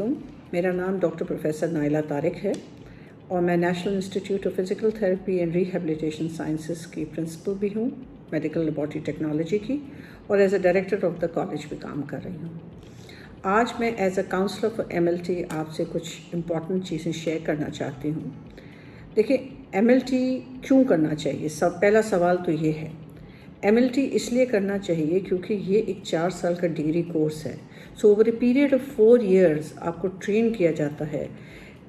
علیکم. میرا نام ڈاکٹر پروفیسر نائلہ طارق ہے اور میں national institute of physical therapy and rehabilitation sciences کی پرنسپل بھی ہوں, میڈیکل لیبارٹری ٹیکنالوجی کی, اور as a director of the college بھی کام کر رہی ہوں. آج میں as a counsellor for MLT آپ سے کچھ امپورٹنٹ چیزیں شیئر کرنا چاہتی ہوں. دیکھیں, MLT کیوں کرنا چاہیے؟ پہلا سوال تو یہ ہے. MLT اس لیے کرنا چاہیے کیونکہ یہ ایک 4 سال کا ڈگری کورس ہے. So over a period of 4 years آپ کو ٹرین کیا جاتا ہے.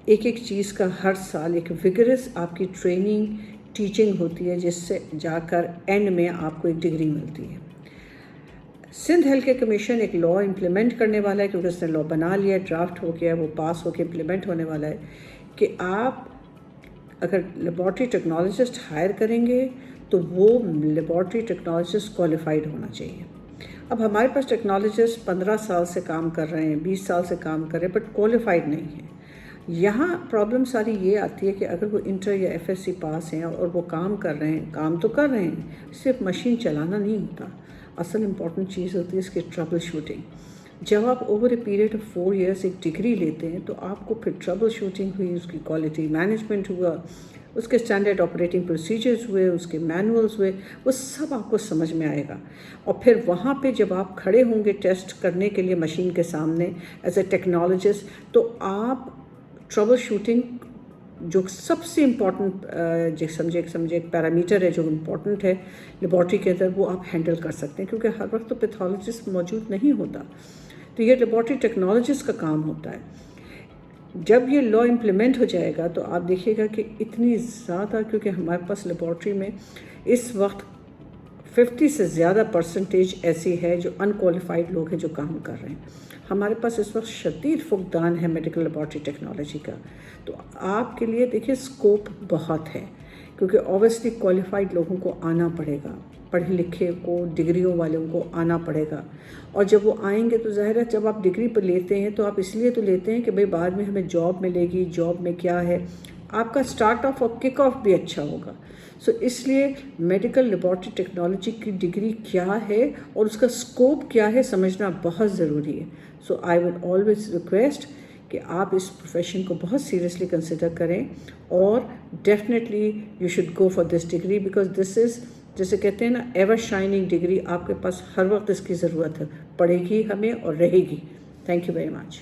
ایک چیز کا ہر سال ایک وگرس آپ کی ٹریننگ ٹیچنگ ہوتی ہے, جس سے جا کر اینڈ میں آپ کو ایک ڈگری ملتی ہے. سندھ ہیلتھ کیئر کمیشن ایک لا امپلیمنٹ کرنے والا ہے, کیونکہ اس نے لا بنا لیا, ڈرافٹ ہو گیا, وہ پاس ہو کے امپلیمنٹ ہونے والا ہے, کہ آپ اگر لیبارٹری ٹیکنالوجسٹ ہائر کریں گے تو وہ لیبارٹری ٹیکنالوجسٹ کوالیفائڈ ہونا چاہیے. اب ہمارے پاس ٹیکنالوجسٹ 15 سال سے کام کر رہے ہیں, 20 سال سے کام کر رہے ہیں, بٹ کوالیفائڈ نہیں ہیں. یہاں پرابلم ساری یہ آتی ہے کہ اگر وہ انٹر یا FSC پاس ہیں اور وہ کام کر رہے ہیں, کام تو کر رہے ہیں, صرف مشین چلانا نہیں ہوتا. اصل امپورٹنٹ چیز ہوتی ہے اس کی ٹربل شوٹنگ. جب آپ over a period of 4 years ایک ڈگری لیتے ہیں تو آپ کو پھر ٹربل شوٹنگ ہوئی, اس کی کوالٹی مینجمنٹ ہوا, اس کے اسٹینڈرڈ آپریٹنگ پروسیجرز ہوئے, اس کے مینولز ہوئے, وہ سب آپ کو سمجھ میں آئے گا. اور پھر وہاں پہ جب آپ کھڑے ہوں گے ٹیسٹ کرنے کے لیے مشین کے سامنے ایز اے ٹیکنالوجسٹ, تو آپ ٹربل شوٹنگ جو سب سے امپورٹنٹ سمجھے ایک پیرامیٹر ہے جو امپورٹنٹ ہے لیبارٹری کے اندر, وہ آپ ہینڈل کر سکتے ہیں, کیونکہ ہر وقت تو پیتھولوجسٹ موجود نہیں ہوتا. تو یہ لیبارٹری ٹیکنالوجسٹ کا کام ہوتا ہے. جب یہ لا امپلیمنٹ ہو جائے گا تو آپ دیکھیے گا کہ اتنی زیادہ, کیونکہ ہمارے پاس لیبارٹری میں اس وقت 50 سے زیادہ پرسنٹیج ایسی ہے جو انکوالیفائڈ لوگ ہیں جو کام کر رہے ہیں. ہمارے پاس اس وقت شدید فقدان ہے میڈیکل لیبارٹری ٹیکنالوجی کا. تو آپ کے لیے دیکھیے اسکوپ بہت ہے, کیونکہ اوبویسلی کوالیفائڈ لوگوں کو آنا پڑے گا, پڑھے لکھے کو, ڈگریوں والوں کو آنا پڑے گا. اور جب وہ آئیں گے تو ظاہر ہے جب آپ ڈگری پر لیتے ہیں تو آپ اس لیے تو لیتے ہیں کہ بھئی بعد میں ہمیں جاب ملے گی, جاب میں کیا ہے, آپ کا اسٹارٹ آف اور کک آف بھی اچھا ہوگا. سو اس لیے میڈیکل لیبارٹری ٹیکنالوجی کی ڈگری کیا ہے اور اس کا اسکوپ کیا ہے سمجھنا بہت ضروری ہے. سو آئی وڈ آلویز ریکویسٹ کہ آپ اس پروفیشن کو بہت سیریسلی کنسیڈر کریں, اور definitely you should go for this degree, because this is, جیسے کہتے ہیں نا, ایور شائننگ ڈگری. آپ کے پاس ہر وقت اس کی ضرورت ہے, پڑے گی ہمیں اور رہے گی. Thank you very much.